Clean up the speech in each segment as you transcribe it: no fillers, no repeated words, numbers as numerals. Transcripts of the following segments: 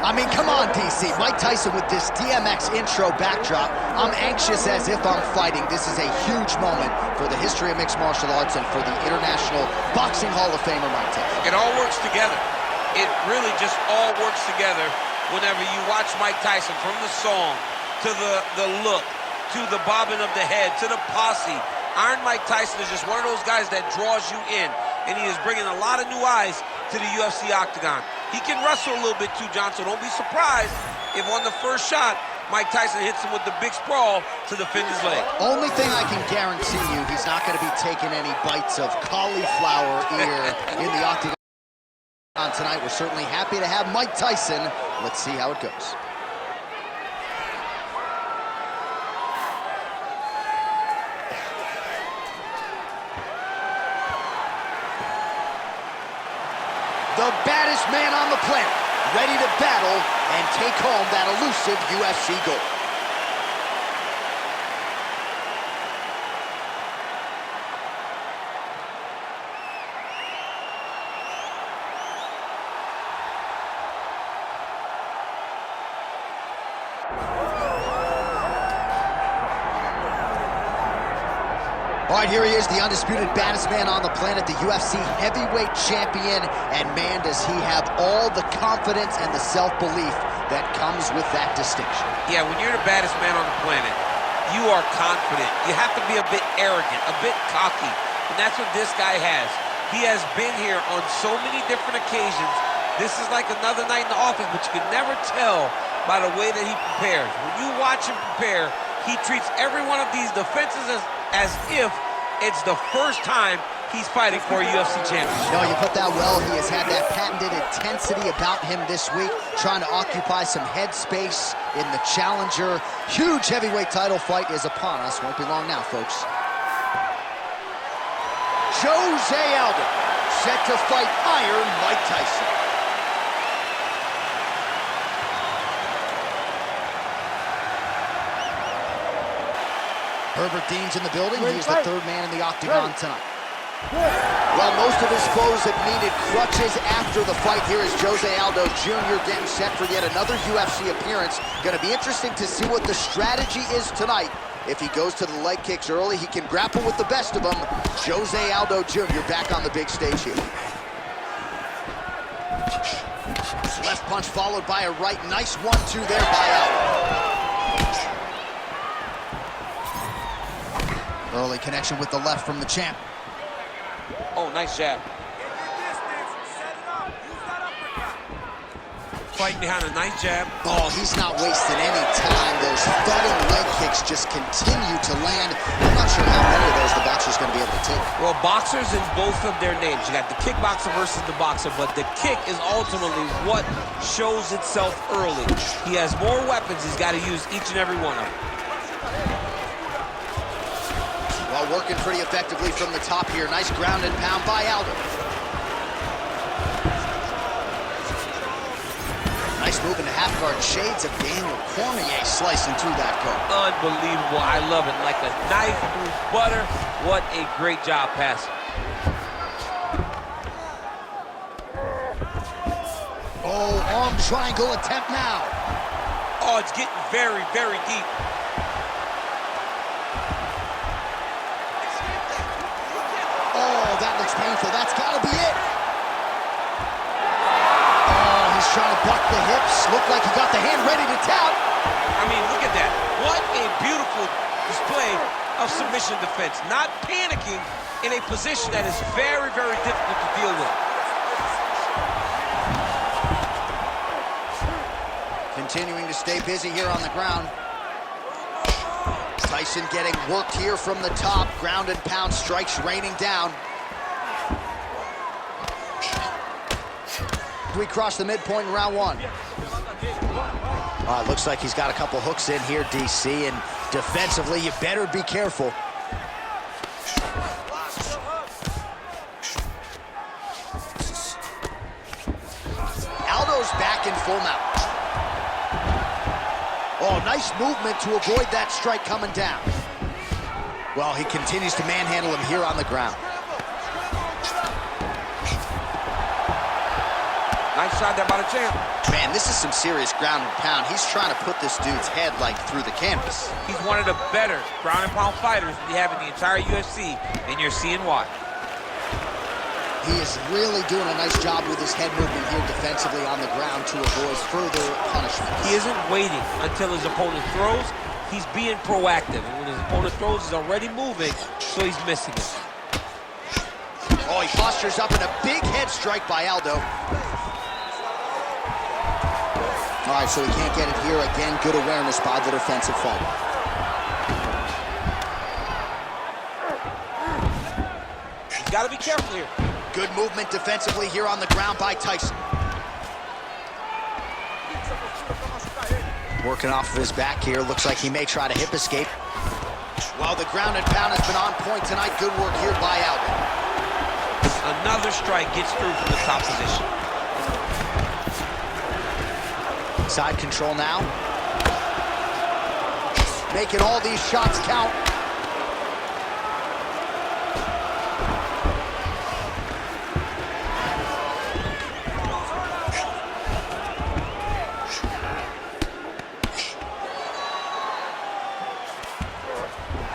I mean, come on, DC. Mike Tyson with this DMX intro backdrop. I'm anxious as if I'm fighting. This is a huge moment for the history of mixed martial arts and for the International Boxing Hall of Famer Mike Tyson. It all works together. It really just all works together whenever you watch Mike Tyson, from the song to the look to the bobbing of the head to the posse. Iron Mike Tyson is just one of those guys that draws you in, and he is bringing a lot of new eyes to the UFC octagon. He can wrestle a little bit too, John, so don't be surprised if on the first shot, Mike Tyson hits him with the big sprawl to defend his leg. Only thing I can guarantee you, he's not going to be taking any bites of cauliflower ear in the octagon tonight. We're certainly happy to have Mike Tyson. Let's see how it goes. The baddest man on the planet, ready to battle and take home that elusive UFC gold. All right, here he is, the undisputed baddest man on the planet, the UFC heavyweight champion, and man, does he have all the confidence and the self-belief that comes with that distinction. Yeah, when you're the baddest man on the planet, you are confident. You have to be a bit arrogant, a bit cocky, and that's what this guy has. He has been here on so many different occasions. This is like another night in the office, but you can never tell by the way that he prepares. When you watch him prepare, he treats every one of these defenses as if it's the first time he's fighting for a UFC championship. No, you put that well. He has had that patented intensity about him this week, trying to occupy some head space in the challenger. Huge heavyweight title fight is upon us. Won't be long now, folks. Jose Aldo, set to fight Iron Mike Tyson. Herbert Dean's in the building. He's the third man in the octagon tonight. Well, most of his foes have needed crutches after the fight. Here is Jose Aldo Jr. getting set for yet another UFC appearance. Going to be interesting to see what the strategy is tonight. If he goes to the leg kicks early, he can grapple with the best of them. Jose Aldo Jr. back on the big stage here. Left punch followed by a right. Nice 1-2 there by Aldo. Early connection with the left from the champ. Oh, nice jab. Fighting behind a nice jab. Oh, he's not wasting any time. Those thudding leg kicks just continue to land. I'm not sure how many of those the boxer's going to be able to take. Well, boxers in both of their names. You got the kickboxer versus the boxer, but the kick is ultimately what shows itself early. He has more weapons. He's got to use each and every one of them. Well, working pretty effectively from the top here. Nice ground and pound by Aldo. Nice move into half guard. Shades of Daniel Cormier slicing through that guard. Unbelievable. I love it. Like a knife through butter. What a great job passing. Oh, arm triangle attempt now. Oh, it's getting very, very deep. That looks painful. That's got to be it. Oh, he's trying to buck the hips. Looked like he got the hand ready to tap. I mean, look at that. What a beautiful display of submission defense. Not panicking in a position that is very, very difficult to deal with. Continuing to stay busy here on the ground. Tyson getting worked here from the top. Ground and pound strikes raining down. We cross the midpoint in round one. Looks like he's got a couple hooks in here, DC, and defensively, you better be careful. Aldo's back in full mount. Oh, nice movement to avoid that strike coming down. Well, he continues to manhandle him here on the ground. Nice shot there by the champ. Man, this is some serious ground and pound. He's trying to put this dude's head, like, through the canvas. He's one of the better ground and pound fighters we have in the entire UFC, and you're seeing why. He is really doing a nice job with his head movement here defensively on the ground to avoid further punishment. He isn't waiting until his opponent throws. He's being proactive, and when his opponent throws, he's already moving, so he's missing it. Oh, he postures up in a big head strike by Aldo. All right, so he can't get it here. Again, good awareness by the defensive fighter. He's got to be careful here. Good movement defensively here on the ground by Tyson. Working off of his back here. Looks like he may try to hip escape. Well, the ground and pound has been on point tonight. Good work here by Aldo. Another strike gets through from the top position. Side control now. Making all these shots count.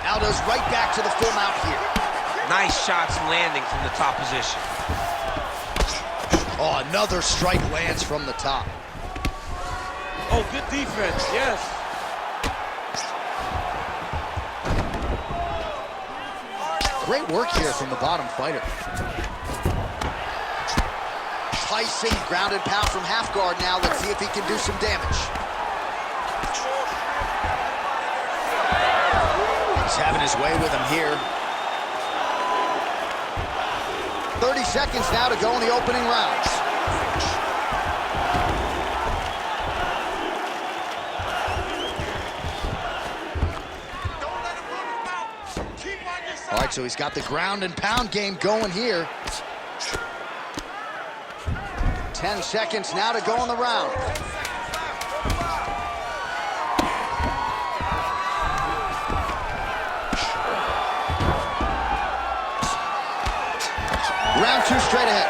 Aldo's right back to the full mount here. Nice shots landing from the top position. Oh, another strike lands from the top. Oh, good defense, yes. Great work here from the bottom fighter. Tyson ground and pound from half guard now. Let's see if he can do some damage. He's having his way with him here. 30 seconds now to go in the opening rounds. All right, so he's got the ground and pound game going here. 10 seconds now to go in the round. Round two straight ahead.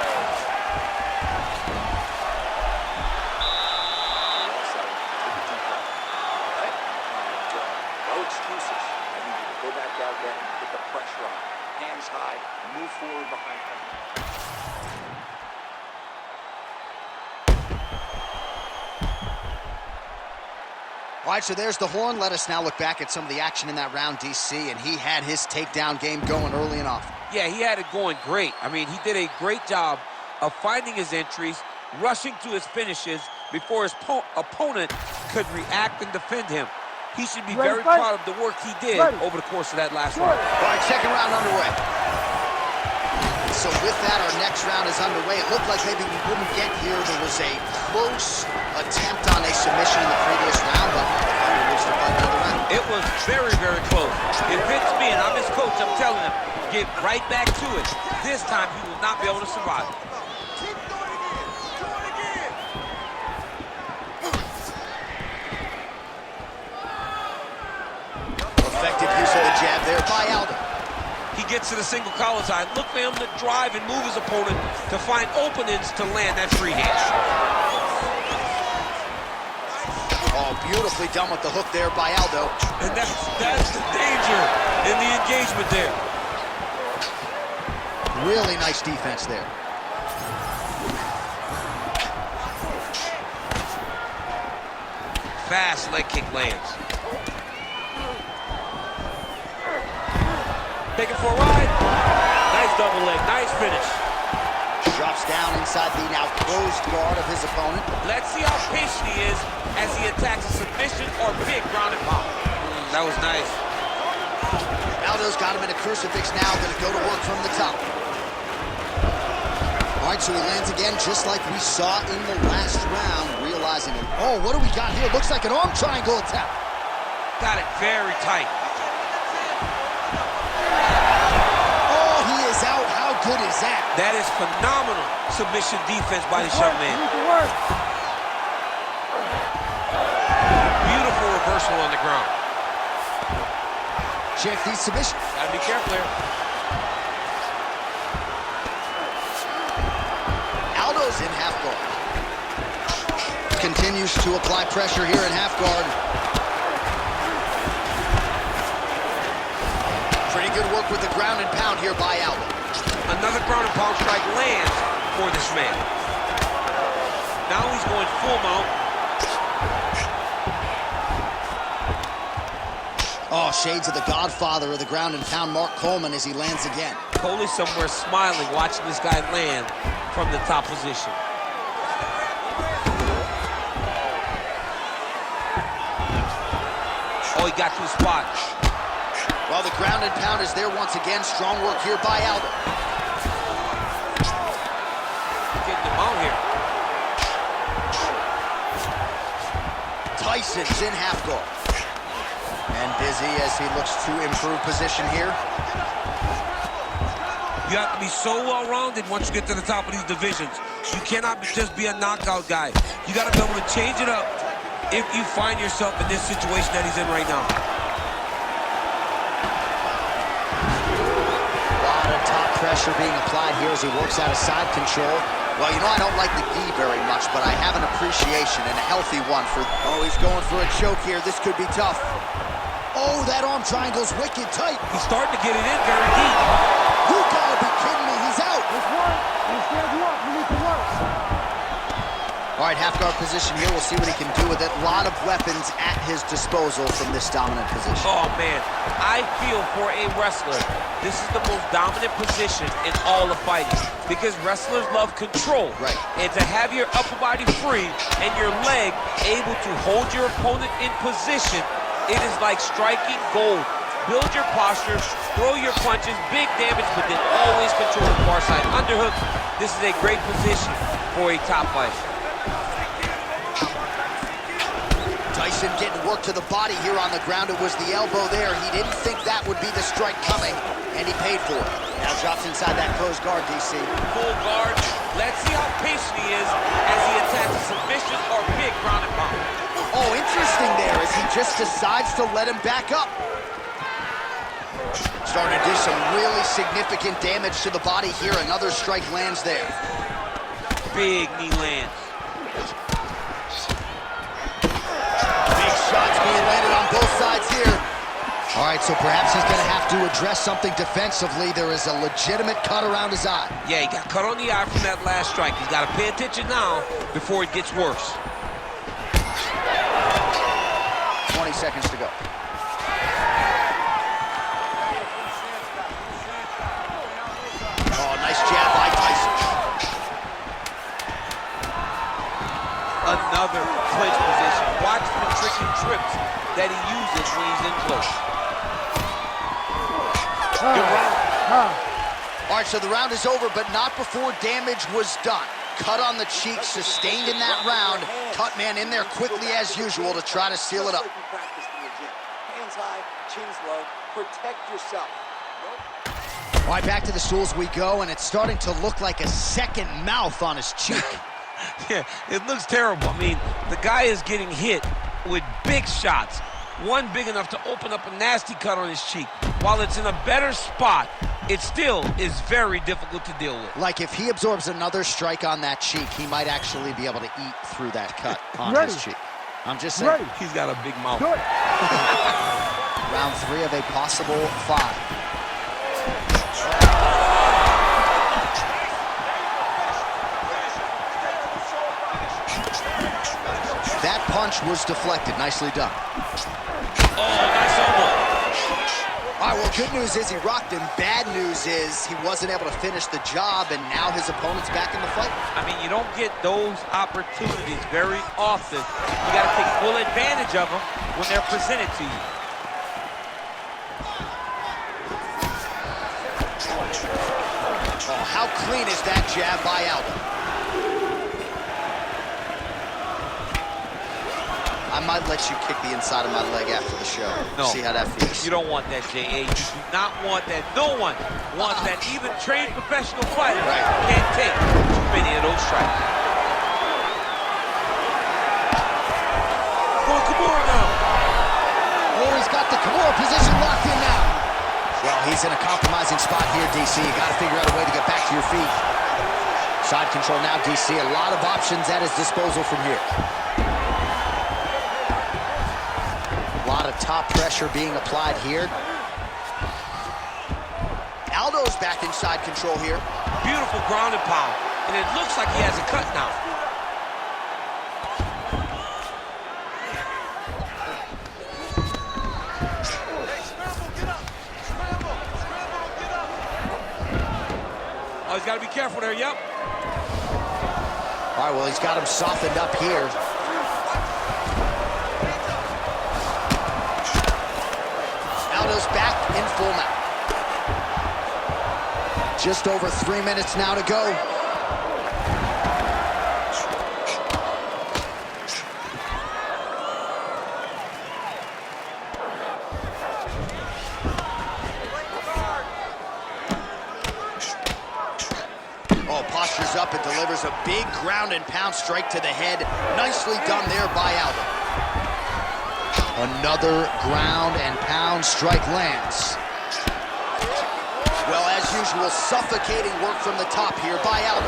No excuses. I need you to go back out there and put the pressure on. Hands high, move forward behind him. All right, so there's the horn. Let us now look back at some of the action in that round, DC, and he had his takedown game going early and often. Yeah, he had it going great. I mean, he did a great job of finding his entries, rushing to his finishes before his opponent could react and defend him. He should be very proud of the work he did over the course of that last round. All right, second round underway. So with that, our next round is underway. It looked like maybe we wouldn't get here. There was a close attempt on a submission in the previous round, but the fighter reached the button another round. It was very, very close. If it's me and I'm his coach, I'm telling him, get right back to it. This time, he will not be able to survive. Keep doing it again. Do it again. Effective use of the jab there by Aldo. He gets to the single collar tie. Look for him to drive and move his opponent to find openings to land that free hand. Oh, beautifully done with the hook there by Aldo. And that's the danger in the engagement there. Really nice defense there. Fast leg kick lands. Take it for a ride. Nice double leg, nice finish. Drops down inside the now closed guard of his opponent. Let's see how patient he is as he attacks a submission or big ground and pound. That was nice. Aldo's got him in a crucifix now, gonna go to work from the top. All right, so he lands again just like we saw in the last round, realizing it. Oh, what do we got here? Looks like an arm triangle attack. Got it very tight. Oh, he is out. How good is that? That is phenomenal submission defense by this young man. Beautiful reversal on the ground. Check these submissions. Gotta be careful here. Aldo's in half guard. continues to apply pressure here in half guard. Pretty good work with the ground and pound here by Aldo. Another ground and pound strike lands for this man. Now he's going full mount. Oh, shades of the godfather of the ground and pound, Mark Coleman, as he lands again. Cole is somewhere smiling, watching this guy land from the top position. Oh, he got to the spot. Well, the ground and pound is there once again. Strong work here by Aldo. Getting him out here. Tyson's in half guard. And busy as he looks to improve position here. You have to be so well-rounded once you get to the top of these divisions. You cannot just be a knockout guy. You got to be able to change it up if you find yourself in this situation that he's in right now. Pressure being applied here as he works out of side control. Well, you know, I don't like the gi very much, but I have an appreciation and a healthy one for... Oh, he's going for a choke here. This could be tough. Oh, that arm triangle's wicked tight. He's starting to get it in very deep. You gotta be kidding me. He's out. Let's work. Let's stand you up. You need to work. All right, half guard position here. We'll see what he can do with it. A lot of weapons at his disposal from this dominant position. Oh, man. I feel for a wrestler, this is the most dominant position in all of fighting because wrestlers love control. Right. And to have your upper body free and your leg able to hold your opponent in position, it is like striking gold. Build your posture, throw your punches, big damage, but then always control the far side underhook. This is a great position for a top fighter. Tyson getting work to the body here on the ground. It was the elbow there. He didn't think that would be the strike coming, and he paid for it. Now drops inside that closed guard, DC. Full guard. Let's see how patient he is as he attacks a submission or big ground and pound. Oh, interesting there as he just decides to let him back up. Starting to do some really significant damage to the body here. Another strike lands there. Big knee lands. Shots being landed on both sides here. All right, so perhaps he's going to have to address something defensively. There is a legitimate cut around his eye. Yeah, he got cut on the eye from that last strike. He's got to pay attention now before it gets worse. 20 seconds to go. Oh, nice jab by Tyson. Another clinch position. Watch the tricks and trips that he uses when he's in close. Good round. All right, so the round is over, but not before damage was done. Cut on the cheek, sustained in that round. Cut man in there quickly as usual to try to seal it up. Hands high, chin's low. Protect yourself. All right, back to the stools we go, and it's starting to look like a second mouth on his cheek. Yeah, it looks terrible. I mean, the guy is getting hit with big shots. One big enough to open up a nasty cut on his cheek. While it's in a better spot, it still is very difficult to deal with. Like if he absorbs another strike on that cheek, he might actually be able to eat through that cut on his cheek. I'm just saying. He's got a big mouth. Good. Round 3 of a possible 5. That punch was deflected. Nicely done. Oh, nice elbow. All right, well, good news is he rocked him. Bad news is he wasn't able to finish the job, and now his opponent's back in the fight. I mean, you don't get those opportunities very often. You got to take full advantage of them when they're presented to you. Oh, how clean is that jab by Aldo? I might let you kick the inside of my leg after the show. No. See how that feels. You don't want that, J.A. You do not want that. No one wants that. Even trained professional fighters can't take too many of those strikes. Going Kimura now. Oh, he's got the Kimura position locked in now. Well, he's in a compromising spot here, DC. You got to figure out a way to get back to your feet. Side control now, DC. A lot of options at his disposal from here. A lot of top pressure being applied here. Aldo's back in side control here. Beautiful ground and pound. And it looks like he has a cut now. Oh, he's got to be careful there, yep. All right, well, he's got him softened up here. Aldo's back in full mount. Just over 3 minutes now to go. Oh, postures up and delivers a big ground and pound strike to the head. Nicely done there by Aldo. Another ground and pound strike lands. Well, as usual, suffocating work from the top here by Aldo.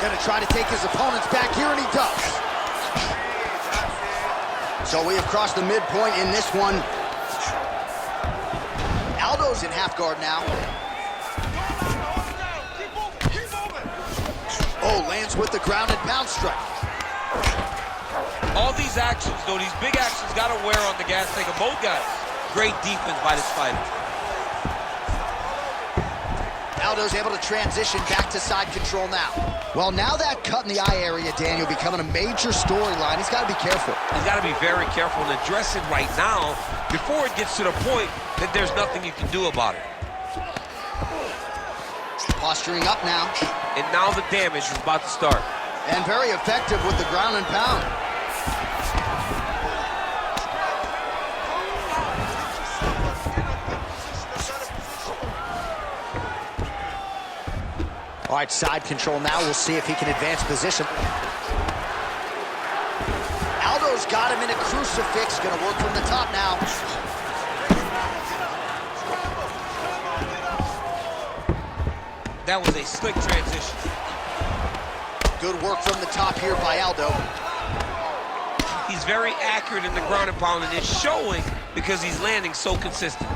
Gonna try to take his opponents back here, and he does. So we have crossed the midpoint in this one. Aldo's in half guard now. Oh, lands with the ground and pound strike. All these actions, though, these big actions got to wear on the gas tank of both guys. Great defense by this fighter. Aldo's able to transition back to side control now. Well, now that cut in the eye area, Daniel, becoming a major storyline. He's got to be careful. He's got to be very careful and address it right now before it gets to the point that there's nothing you can do about it. Posturing up now. And now the damage is about to start. And very effective with the ground and pound. All right, side control now. We'll see if he can advance position. Aldo's got him in a crucifix. Gonna work from the top now. That was a slick transition. Good work from the top here by Aldo. He's very accurate in the ground and pound, and it's showing because he's landing so consistent.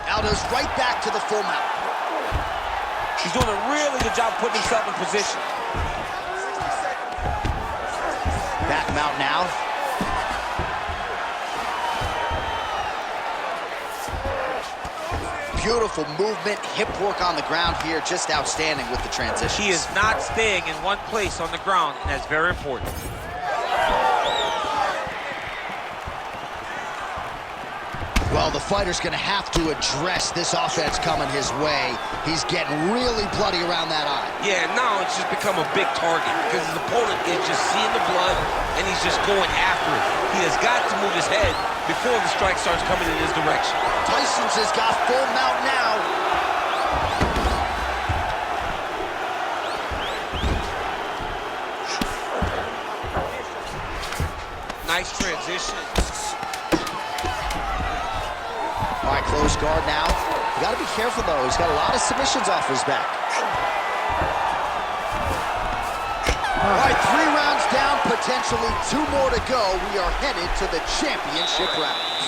Aldo's right back to the full mount. He's doing a really good job putting himself in position. Back mount now. Beautiful movement, hip work on the ground here, just outstanding with the transition. He is not staying in one place on the ground, and that's very important. Well, the fighter's gonna have to address this offense coming his way. He's getting really bloody around that eye. Yeah, now it's just become a big target because his opponent is just seeing the blood, and he's just going after it. He has got to move his head before the strike starts coming in his direction. Tyson's has got full mount now. Nice transition. All right, close guard now. You got to be careful, though. He's got a lot of submissions off his back. All right, 3 rounds down, potentially 2 more to go. We are headed to the championship rounds.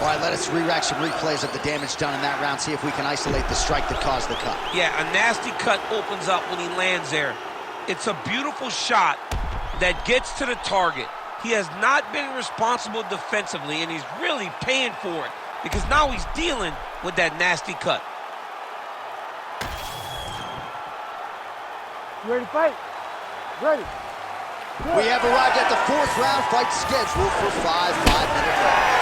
All right, let us re-rack some replays of the damage done in that round, see if we can isolate the strike that caused the cut. Yeah, a nasty cut opens up when he lands there. It's a beautiful shot that gets to the target. He has not been responsible defensively, and he's really paying for it because now he's dealing with that nasty cut. You ready to fight? Ready. Good. We have arrived at the 4th round, fight scheduled for 5 5-minute rounds.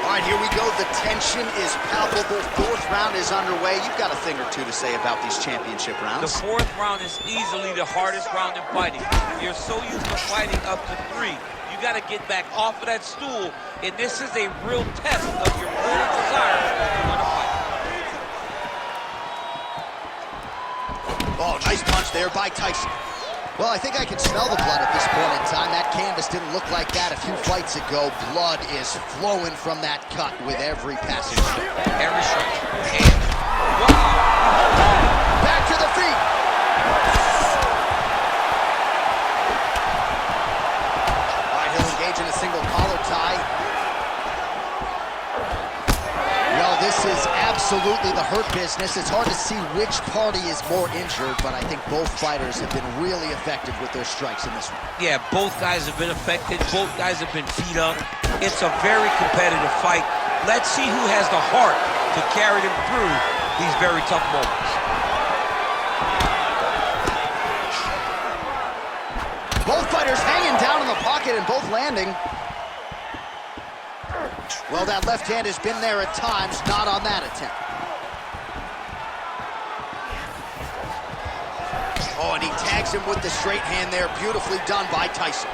All right, here we go. The tension is palpable. 4th round is underway. You've got a thing or two to say about these championship rounds. The 4th round is easily the hardest round in fighting. You're so used to fighting up to 3. You got to get back off of that stool, and this is a real test of your opponent's desire to win a fight. Oh, nice punch there by Tyson. Well, I think I can smell the blood at this point in time. That canvas didn't look like that a few fights ago. Blood is flowing from that cut with every passing shot. Every shot. And, wow! Back to the feet. All right, he'll engage in a single collar tie. Well, this is absolutely the hurt business. It's hard to see which party is more injured, but I think both fighters have been really effective with their strikes in this one. Yeah, both guys have been affected. Both guys have been beat up. It's a very competitive fight. Let's see who has the heart to carry them through these very tough moments. Both fighters hanging down in the pocket and both landing. Well, that left hand has been there at times, not on that attempt. Oh, and he tags him with the straight hand there. Beautifully done by Tyson.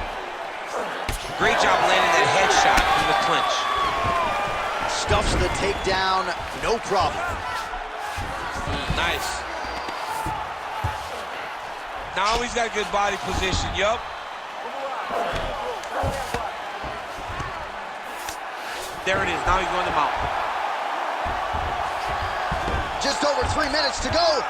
Great job landing that headshot in the clinch. Stuffs the takedown, no problem. Nice. Now he's got good body position, yup. There it is, now he's going to mount. Just over 3 minutes to go.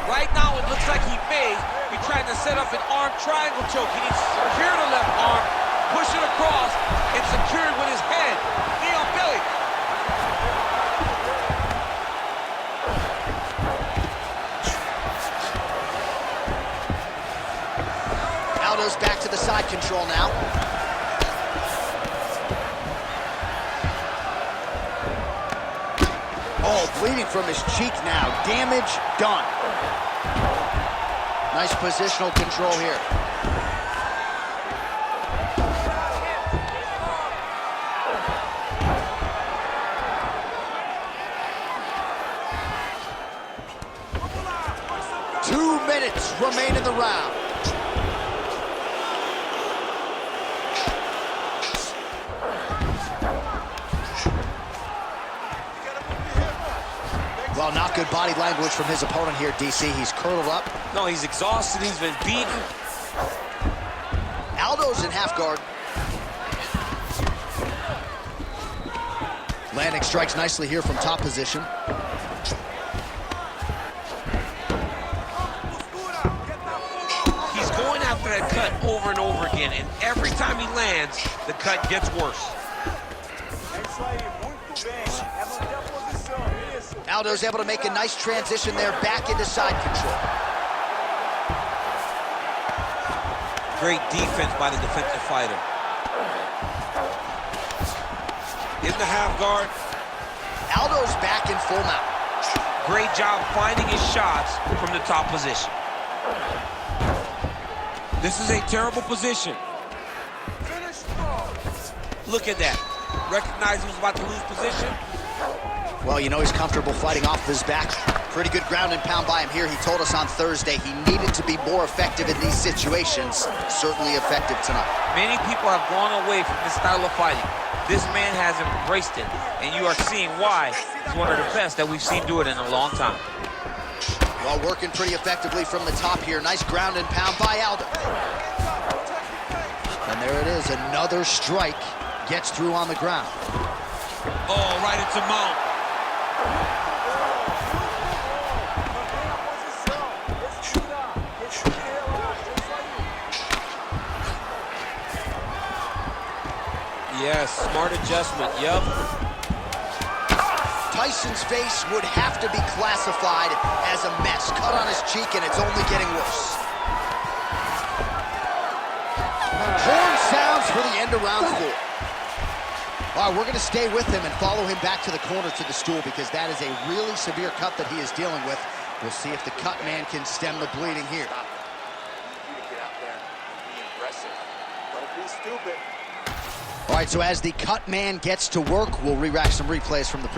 Right now it looks like he may be trying to set up an arm triangle choke. He needs to secure the left arm, push it across, and secure it with his head. Knee on belly. Aldo's back to the side control now. Oh, bleeding from his cheek now. Damage done. Nice positional control here. Two minutes remain in the round. Well, not good body language from his opponent here, DC. He's curled up. No, he's exhausted. He's been beaten. Aldo's in half guard. Landing strikes nicely here from top position. He's going after that cut over and over again, and every time he lands, the cut gets worse. Aldo's able to make a nice transition there back into side control. Great defense by the defensive fighter. In the half guard. Aldo's back in full mount. Great job finding his shots from the top position. This is a terrible position. Look at that. Recognize he was about to lose position. Well, you know he's comfortable fighting off his back. Pretty good ground and pound by him here. He told us on Thursday he needed to be more effective in these situations. Certainly effective tonight. Many people have gone away from this style of fighting. This man has embraced it, and you are seeing why he's one of the best that we've seen do it in a long time. Well, working pretty effectively from the top here. Nice ground and pound by Aldo. And there it is, another strike gets through on the ground. Oh, right into mount. Yes, smart adjustment, yup. Tyson's face would have to be classified as a mess. Cut on his cheek, and it's only getting worse. Horn sounds for the end of round 4. All right, we're going to stay with him and follow him back to the corner to the stool because that is a really severe cut that he is dealing with. We'll see if the cut man can stem the bleeding here. Get out there and be aggressive. Don't be stupid. All right, so as the cut man gets to work, we'll re-rack some replays from the